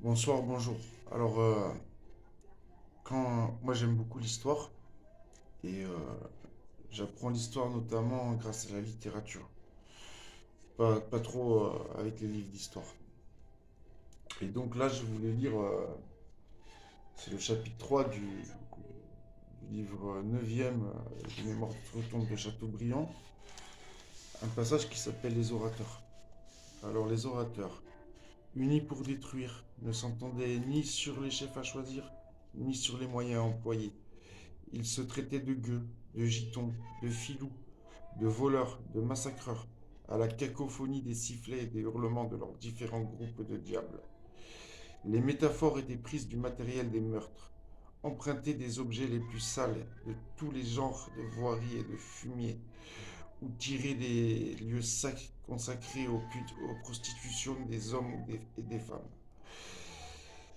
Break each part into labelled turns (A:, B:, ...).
A: Bonsoir, bonjour. Alors, quand moi j'aime beaucoup l'histoire et j'apprends l'histoire notamment grâce à la littérature, pas trop avec les livres d'histoire. Et donc là, je voulais lire, c'est le chapitre 3 du livre 9e des Mémoires d'outre-tombe de Chateaubriand, un passage qui s'appelle Les orateurs. Alors, les orateurs, unis pour détruire, ne s'entendaient ni sur les chefs à choisir, ni sur les moyens à employer. Ils se traitaient de gueux, de gitons, de filous, de voleurs, de massacreurs, à la cacophonie des sifflets et des hurlements de leurs différents groupes de diables. Les métaphores étaient prises du matériel des meurtres, empruntées des objets les plus sales de tous les genres de voiries et de fumier, ou tirées des lieux consacrés au culte, aux prostitutions des hommes et des femmes.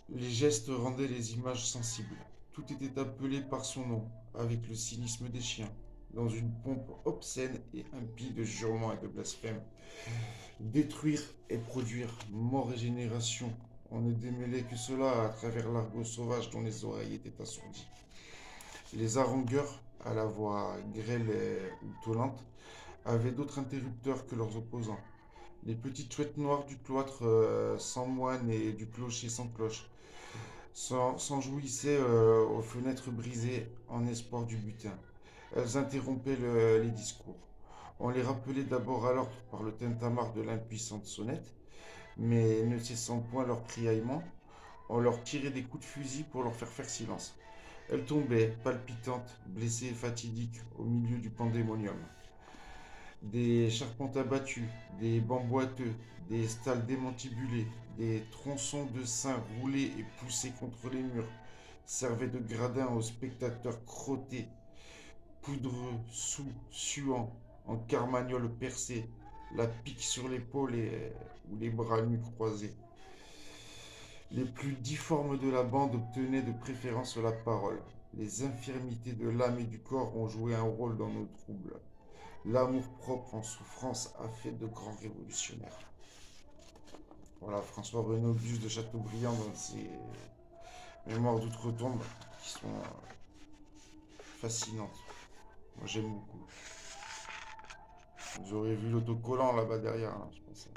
A: Les gestes rendaient les images sensibles. Tout était appelé par son nom, avec le cynisme des chiens, dans une pompe obscène et impie de jurements et de blasphèmes. Détruire et produire, mort et génération, on ne démêlait que cela à travers l'argot sauvage dont les oreilles étaient assourdies. Les harangueurs, à la voix grêle ou tonnante, avaient d'autres interrupteurs que leurs opposants. Les petites chouettes noires du cloître sans moine et du clocher sans cloche s'enjouissaient aux fenêtres brisées en espoir du butin. Elles interrompaient les discours. On les rappelait d'abord à l'ordre par le tintamarre de l'impuissante sonnette, mais ne cessant point leur criaillement, on leur tirait des coups de fusil pour leur faire silence. Elles tombaient, palpitantes, blessées et fatidiques, au milieu du pandémonium. Des charpentes abattues, des bancs boiteux, des stalles démantibulées, des tronçons de sein roulés et poussés contre les murs servaient de gradin aux spectateurs crottés, poudreux, suants, en carmagnole percée, la pique sur l'épaule ou les bras nus croisés. Les plus difformes de la bande obtenaient de préférence la parole. Les infirmités de l'âme et du corps ont joué un rôle dans nos troubles. L'amour-propre en souffrance a fait de grands révolutionnaires. Voilà, François Renaud, Auguste de Chateaubriand dans ses mémoires d'outre-tombe qui sont fascinantes. Moi j'aime beaucoup. Vous aurez vu l'autocollant là-bas derrière, hein, je pense.